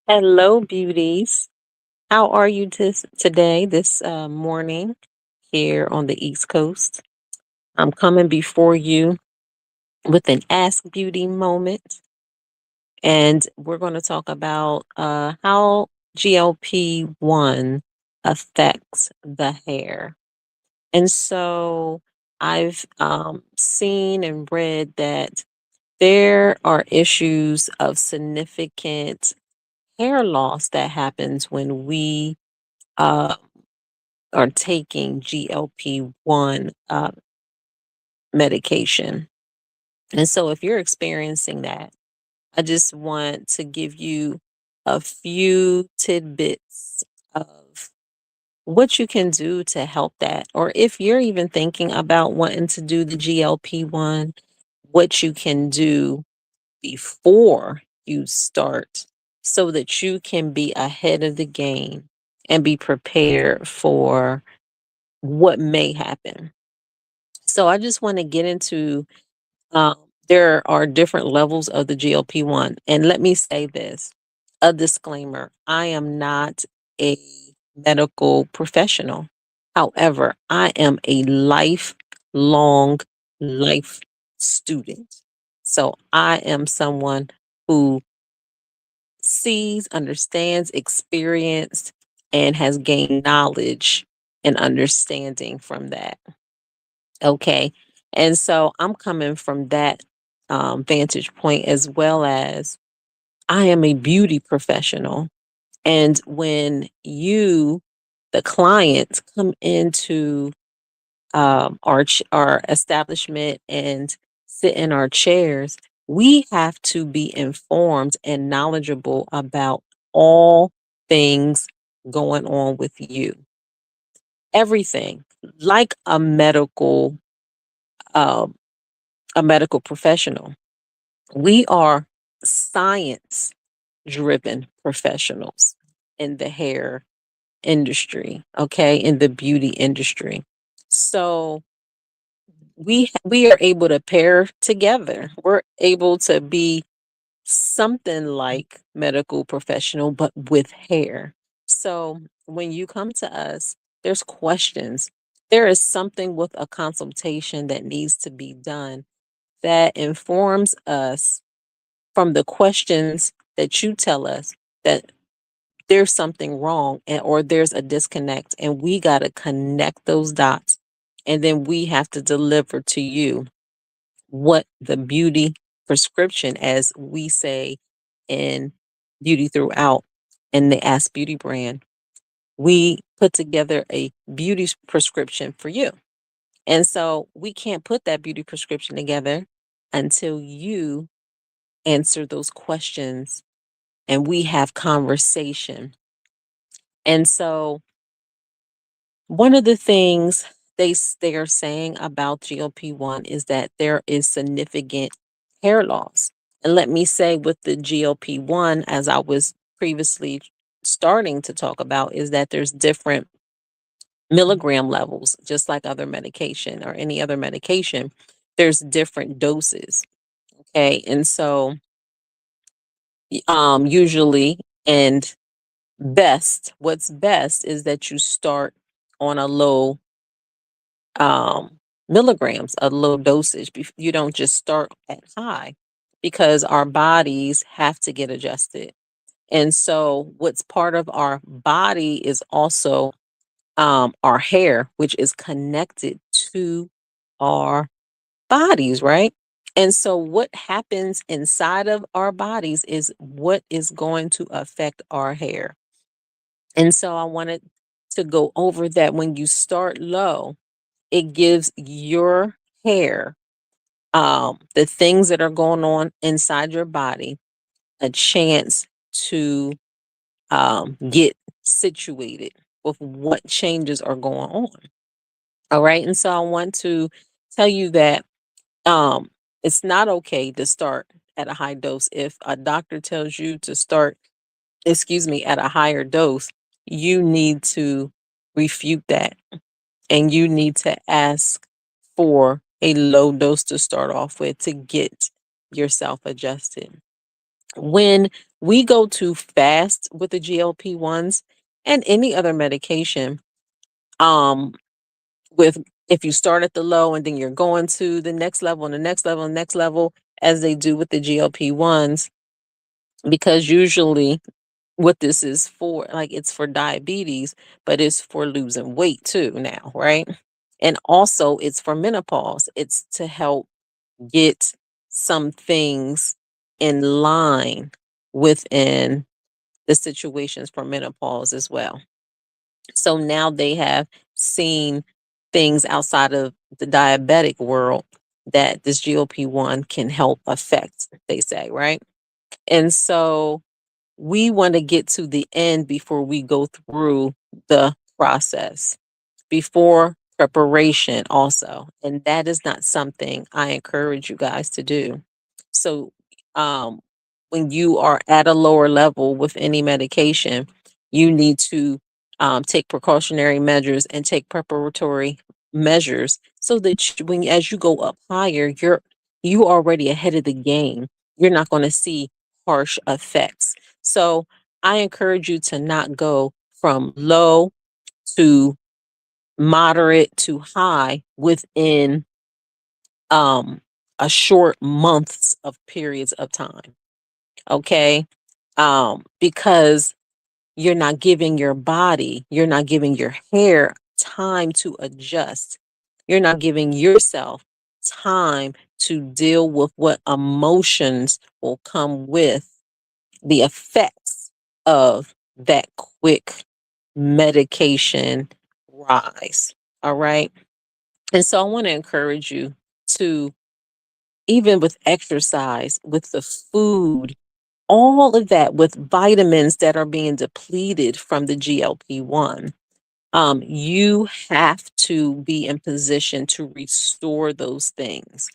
Hello, beauties. How are you today, this morning here on the East Coast? I'm coming before you with an Ask Beauty moment, and we're going to talk about how GLP-1 affects the hair. And so I've seen and read that there are issues of significant hair loss that happens when we uh, are taking GLP-1 medication. And so, if you're experiencing that, I just want to give you a few tidbits of what you can do to help that. Or if you're even thinking about wanting to do the GLP-1, what you can do before you start so that you can be ahead of the game and be prepared for what may happen. So I just want to get into um, there are different levels of the GLP-1. And let me say this, a disclaimer, I am not a medical professional. However, I am a lifelong life student. So I am someone who sees, understands, experienced, and has gained knowledge and understanding from that. Okay. And so I'm coming from that vantage point, as well as I am a beauty professional. And when you, the clients, come into our establishment and sit in our chairs, we have to be informed and knowledgeable about all things going on with you. Everything, like um, a medical professional. We are science driven professionals in the hair industry, okay, in the beauty industry. So we are able to pair together. We're able to be something like medical professional but with hair. So when you come to us, there's questions. There is something with a consultation that needs to be done that informs us from the questions that you tell us that there's something wrong or there's a disconnect, and we got to connect those dots, and then we have to deliver to you what the beauty prescription, as we say in Beauty Throughout in the Ask Beauty brand, we put together a beauty prescription for you. And so we can't put that beauty prescription together until you answer those questions and we have conversation. And so one of the things they are saying about GLP-1 is that there is significant hair loss. And let me say, with the GLP-1, as I was previously starting to talk about, is that there's different milligram levels, just like other medication or any other medication. There's different doses. Okay. And so usually, and what's best is that you start on a low milligrams, a low dosage. You don't just start at high, because our bodies have to get adjusted. And so what's part of our body is also our hair, which is connected to our bodies, right? And so what happens inside of our bodies is what is going to affect our hair. And so I wanted to go over that. When you start low, it gives your hair, the things that are going on inside your body, a chance to get situated with what changes are going on. All right. And so I want to tell you that um, it's not okay to start at a high dose. If a doctor tells you to start, at a higher dose, you need to refute that, and you need to ask for a low dose to start off with to get yourself adjusted. When we go too fast with the GLP-1s and any other medication. Um, with if you start at the low and then you're going to the next level and the next level and next level, as they do with the GLP-1s, because usually what this is for, like it's for diabetes, but it's for losing weight too now, right? And also it's for menopause. It's to help get some things in line within the situations for menopause as well. So now they have seen things outside of the diabetic world that this GLP-1 can help affect, they say, right? And so we want to get to the end before we go through the process, before preparation also. And that is not something I encourage you guys to do. So um, when you are at a lower level with any medication, you need to take precautionary measures and take preparatory measures so that when as you go up higher, you already ahead of the game. You're not going to see harsh effects. So I encourage you to not go from low to moderate to high within um a short months of periods of time. Okay? Because you're not giving your body, you're not giving your hair time to adjust. You're not giving yourself time to deal with what emotions will come with the effects of that quick medication rise. All right. And so I want to encourage you to, even with exercise, with the food, all of that, with vitamins that are being depleted from the GLP-1, you have to be in position to restore those things.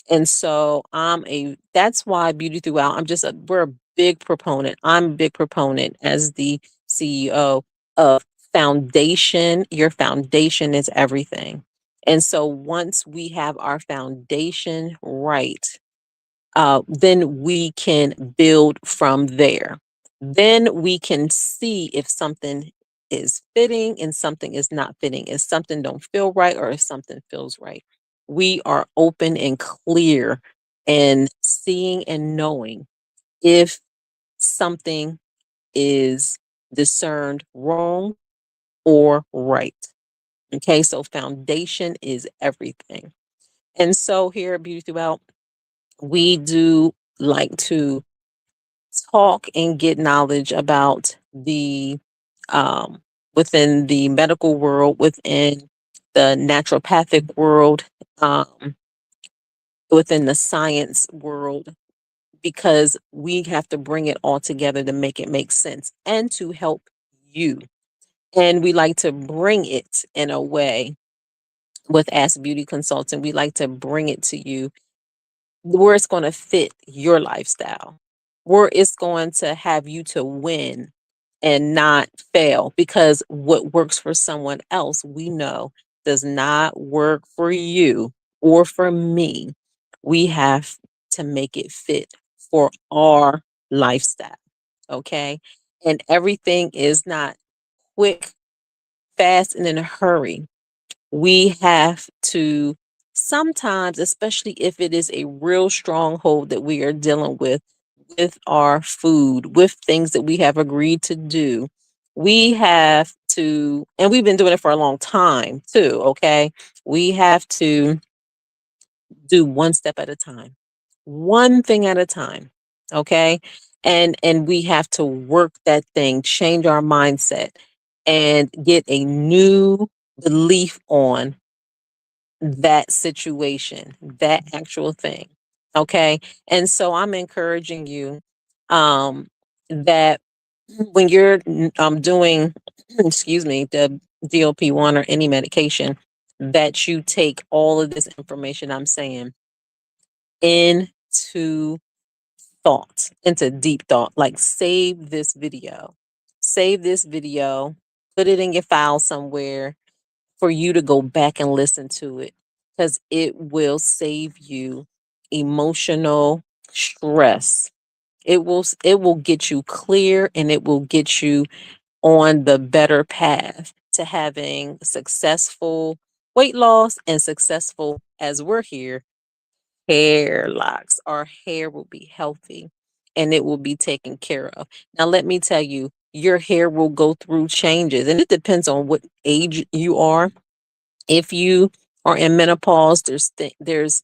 And so that's why Beauty Throughout, we're a big proponent. I'm a big proponent as the CEO of foundation. Your foundation is everything. And so once we have our foundation right, then we can build from there. Then we can see if something is fitting and something is not fitting, if something don't feel right or if something feels right. We are open and clear and seeing and knowing if something is discerned wrong or right. Okay, so foundation is everything. And so here at Beauty Throughout, we do like to talk and get knowledge about the um, within the medical world, within the naturopathic world, um, within the science world, because we have to bring it all together to make it make sense and to help you. And we like to bring it in a way with Ask Beauty Consultant. We like to bring it to you where it's going to fit your lifestyle, where it's going to have you to win and not fail. Because what works for someone else, we know, does not work for you or for me. We have to make it fit for our lifestyle. Okay. And everything is not quick, fast, and in a hurry. We have to sometimes, especially if it is a real stronghold that we are dealing with our food, with things that we have agreed to do, we have to, and we've been doing it for a long time too, okay? We have to do one step at a time, one thing at a time, okay? And we have to work that thing, change our mindset, and get a new belief on that situation, that actual thing. Okay. And so I'm encouraging you um that when you're doing excuse me, the GLP-1 or any medication, that you take all of this information I'm saying into thought, into deep thought. Like save this video, put it in your file somewhere for you to go back and listen to it, because it will save you emotional stress It will get you clear, and it will get you on the better path to having successful weight loss and successful, as we're here, hair locks. Our hair will be healthy and it will be taken care of. Now, let me tell you, your hair will go through changes, and it depends on what age you are. If you are in menopause, there's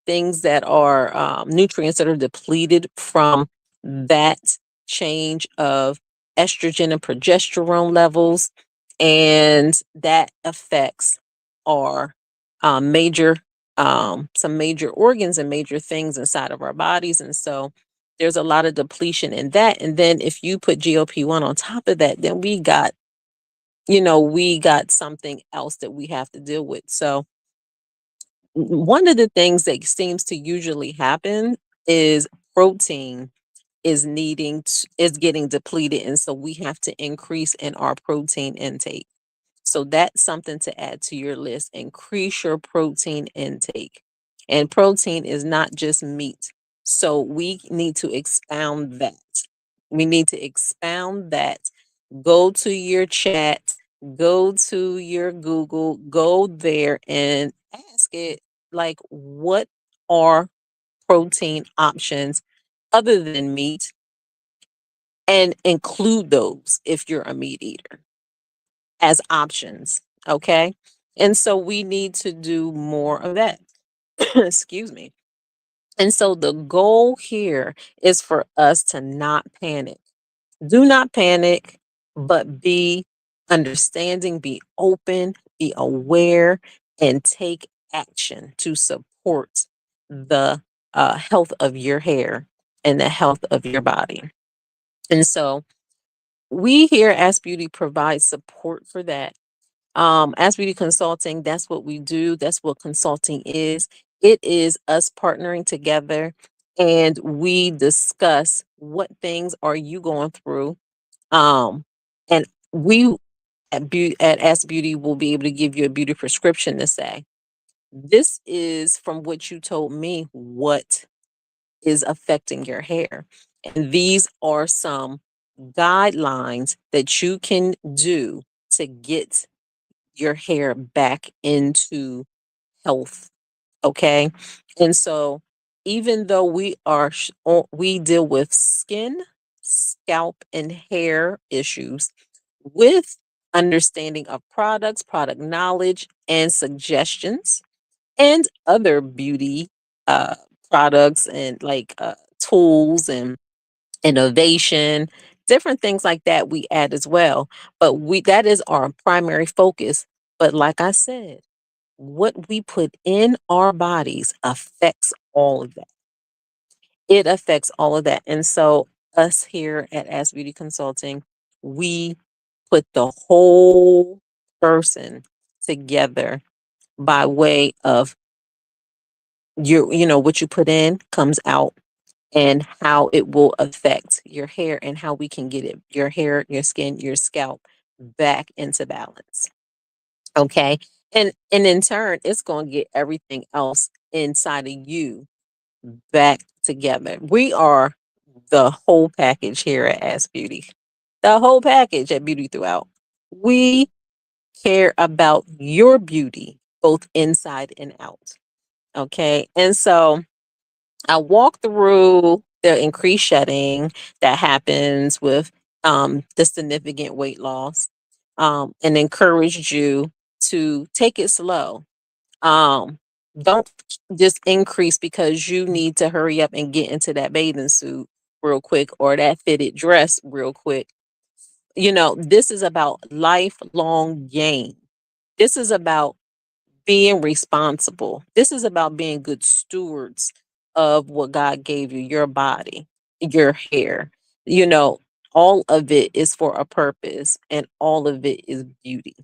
things that are nutrients that are depleted from that change of estrogen and progesterone levels, and that affects our major some major organs and major things inside of our bodies. And so there's a lot of depletion in that. And then if you put GLP-1 on top of that, then we got something else that we have to deal with. So one of the things that seems to usually happen is protein is getting depleted, and so we have to increase in our protein intake. So that's something to add to your list. Increase your protein intake. And protein is not just meat. So we need to expound that. We need to expound that. Go to your chat, go to your Google, go there and ask it, like, what are protein options other than meat, and include those if you're a meat eater as options. Okay. And so we need to do more of that. Excuse me. And so the goal here is for us to not panic. Do not panic, but be understanding, be open, be aware, and take action to support the health of your hair and the health of your body. And so we here at Ask Beauty provide support for that. As Beauty Consulting, that's what we do. That's what consulting is. It is us partnering together, and we discuss what things are you going through. And we at Ask Beauty will be able to give you a beauty prescription to say, this is from what you told me what is affecting your hair. And these are some guidelines that you can do to get your hair back into health. Okay. And so, even though we deal with skin, scalp, and hair issues with understanding of products, product knowledge, and suggestions, and other beauty uh, products, and like tools and innovation, different things like that we add as well. But that is our primary focus. But like I said, what we put in our bodies affects all of that. It affects all of that. And so us here at Ask Beauty Consulting, we put the whole person together by way of what you put in comes out, and how it will affect your hair, and how we can get your hair, your skin, your scalp back into balance. Okay. And in turn, it's going to get everything else inside of you back together. We are the whole package here at Ask Beauty. The whole package at Beauty Throughout. We care about your beauty, both inside and out. Okay. And so I walk through the increased shedding that happens with the significant weight loss, and encouraged you to take it slow. Um, don't just increase because you need to hurry up and get into that bathing suit real quick, or that fitted dress real quick. This is about lifelong gain. This is about being responsible. This is about being good stewards of what God gave you, your body, your hair. You know, all of it is for a purpose, and all of it is beauty.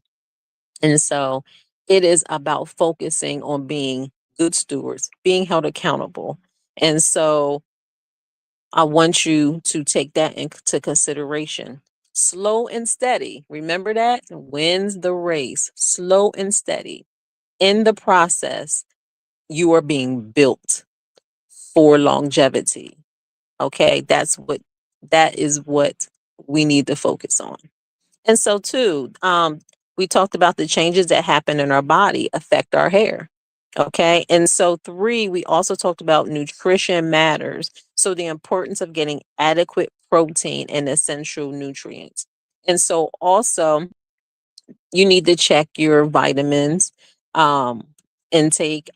And so it is about focusing on being good stewards, being held accountable. And so I want you to take that into consideration. Slow and steady. Remember that wins the race. Slow and steady. In the process, you are being built for longevity. Okay, that is what we need to focus on. And so too, we talked about the changes that happen in our body affect our hair. Okay. And so three, we also talked about nutrition matters. So the importance of getting adequate protein and essential nutrients. And so also you need to check your vitamins um, intake.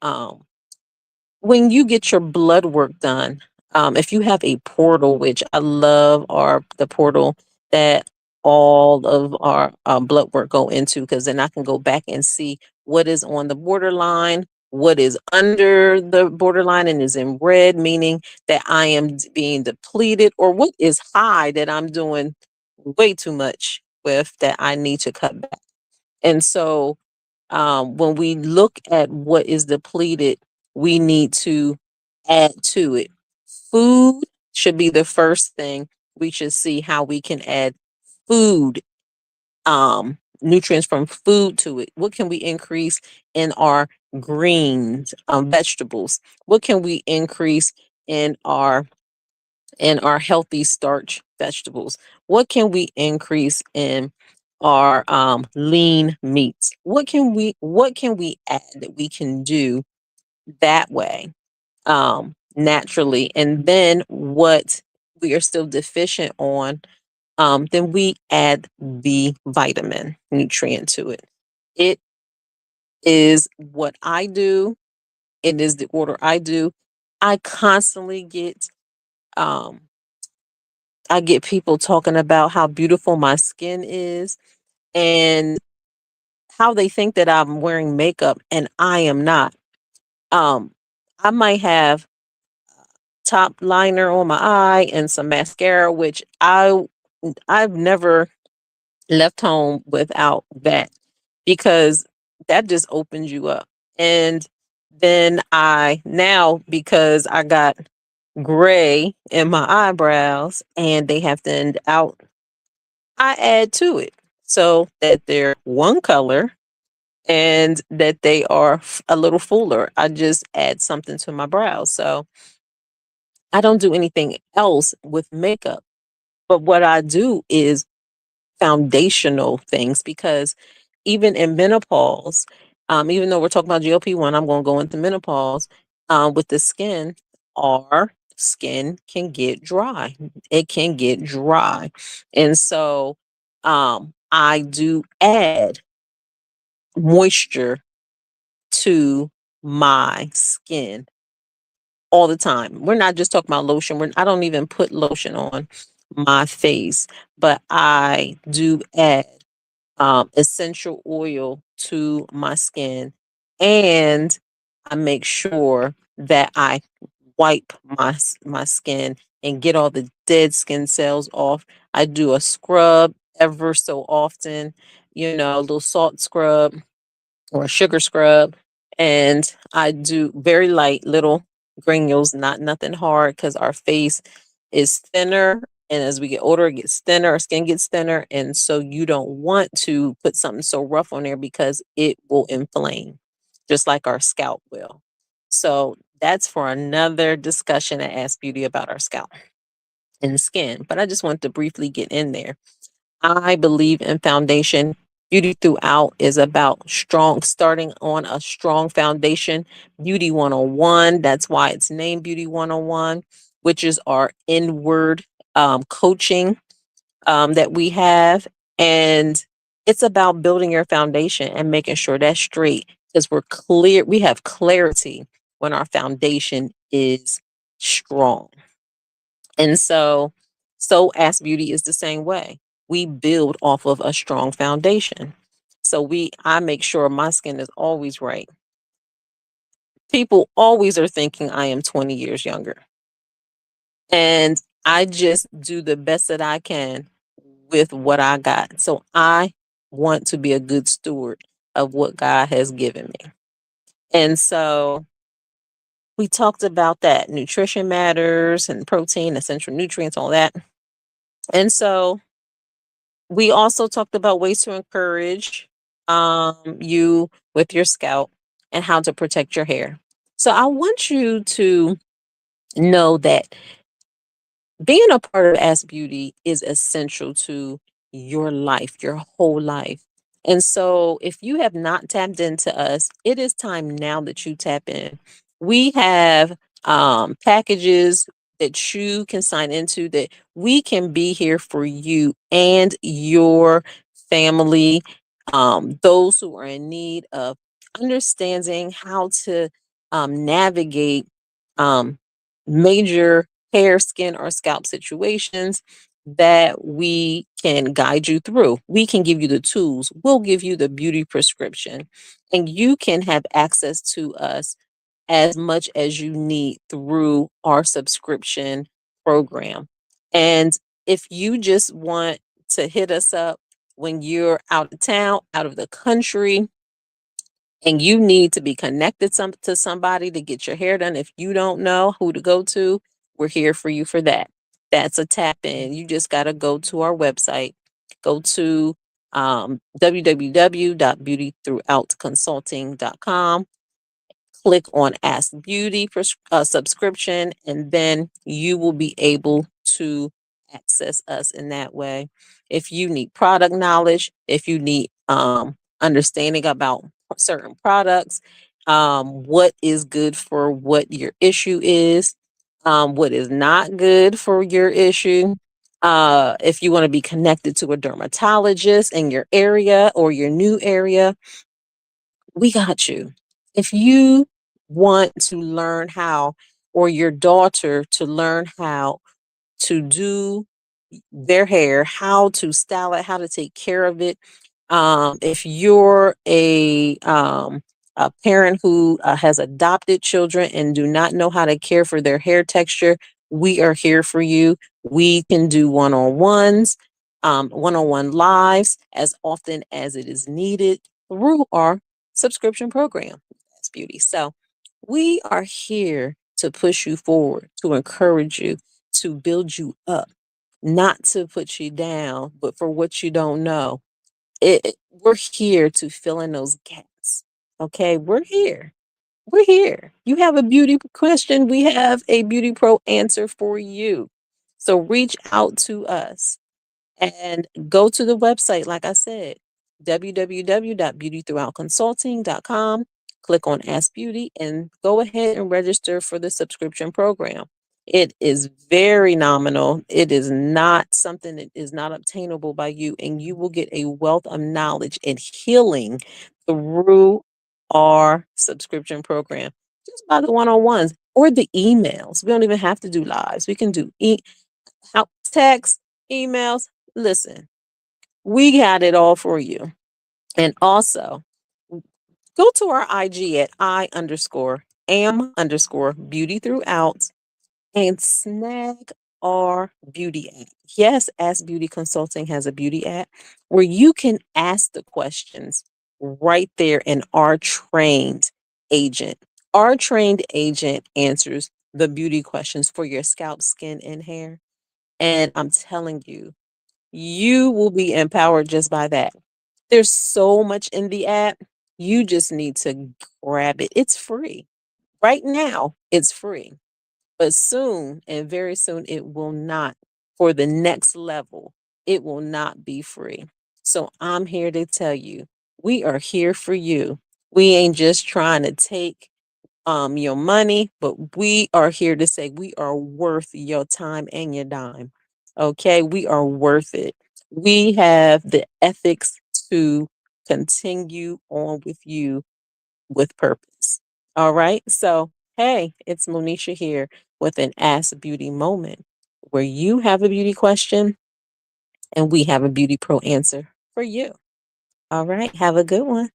When you get your blood work done, if you have a portal, which I love, our the portal that all of our blood work go into, because then I can go back and see what is on the borderline, what is under the borderline and is in red, meaning that I am being depleted, or what is high that I'm doing way too much with that I need to cut back. And so when we look at what is depleted, we need to add to it. Food should be the first thing we should see how we can add food, nutrients from food to it. What can we increase in our greens, vegetables? What can we increase in our healthy starch vegetables? What can we increase in our lean meats? What can we add that we can do that way naturally? And then what we are still deficient on, then we add the vitamin nutrient to it. It is what I do. It is the order I do. I constantly um, get people talking about how beautiful my skin is and how they think that I'm wearing makeup and I am not. Um, I might have top liner on my eye and some mascara, which I've never left home without that, because that just opens you up. And then I now, because I got gray in my eyebrows and they have thinned out, I add to it so that they're one color and that they are a little fuller. I just add something to my brows. So I don't do anything else with makeup. But what I do is foundational things, because even in menopause, even though we're talking about GLP-1, I'm going to go into menopause with the skin. Our skin can get dry. It can get dry. And so I do add moisture to my skin all the time. We're not just talking about lotion. I don't even put lotion on my face, but I do add essential oil to my skin, and I make sure that I wipe my skin and get all the dead skin cells off. I do a scrub ever so often, a little salt scrub or a sugar scrub. And I do very light little granules, not nothing hard, because our face is thinner. And as we get older, it gets thinner, our skin gets thinner. And so you don't want to put something so rough on there because it will inflame, just like our scalp will. So that's for another discussion at Ask Beauty about our scalp and skin. But I just want to briefly get in there. I believe in foundation. Beauty throughout is about starting on a strong foundation. Beauty 101, that's why it's named Beauty 101, which is our inward coaching that we have. And it's about building your foundation and making sure that's straight, because we have clarity when our foundation is strong. And so Ask Beauty is the same way. We build off of a strong foundation. So I make sure my skin is always right. People always are thinking I am 20 years younger. And I just do the best that I can with what I got. So I want to be a good steward of what God has given me. And so we talked about that nutrition matters and protein, essential nutrients, all that. And so we also talked about ways to encourage you with your scalp and how to protect your hair. So I want you to know that Being a part of Ask Beauty is essential to your life, your whole life. And so, if you have not tapped into us, it is time now that you tap in. We have packages that you can sign into that we can be here for you and your family, those who are in need of understanding how to navigate um, major hair, skin, or scalp situations that we can guide you through. We can give you the tools, we'll give you the beauty prescription, and you can have access to us as much as you need through our subscription program. And if you just want to hit us up when you're out of town, out of the country, and you need to be connected to somebody to get your hair done, if you don't know who to go to, we're here for you for that. That's a tap in. You just got to go to our website, go to www.beautythroughoutconsulting.com, click on Ask Beauty subscription, and then you will be able to access us in that way. If you need product knowledge, if you need understanding about certain products, what is good for what your issue is, what is not good for your issue. If you want to be connected to a dermatologist in your area or your new area, we got you. If you want to learn how, or your daughter to learn how to do their hair, how to style it, how to take care of it. If you're a parent who has adopted children and do not know how to care for their hair texture, we are here for you. We can do one-on-one lives as often as it is needed through our subscription program. That's beauty. So we are here to push you forward, to encourage you, to build you up, not to put you down, but for what you don't know. We're here to fill in those gaps. Okay, we're here. We're here. You have a beauty question, we have a Beauty Pro answer for you. So reach out to us and go to the website, like I said, www.beautythroughoutconsulting.com. Click on Ask Beauty and go ahead and register for the subscription program. It is very nominal. It is not something that is not obtainable by you, and you will get a wealth of knowledge and healing through our subscription program. Just by the one-on-ones or the emails. We don't even have to do lives. We can do text, emails. Listen, we got it all for you. And also, go to our IG at I_am_beauty throughout and snag our beauty app. Yes, Ask Beauty Consulting has a beauty app where you can ask the questions right there, and agent. Our trained agent answers the beauty questions for your scalp, skin, and hair. And I'm telling you, you will be empowered just by that. There's so much in the app. You just need to grab it. It's free. Right now, it's free. But soon, and very soon, it will not. For the next level, it will not be free. So I'm here to tell you, we are here for you. We ain't just trying to take your money, but we are here to say we are worth your time and your dime. Okay, we are worth it. We have the ethics to continue on with you with purpose. All right. So, hey, it's Monisha here with an Ask Beauty moment where you have a beauty question and we have a Beauty Pro answer for you. All right. Have a good one.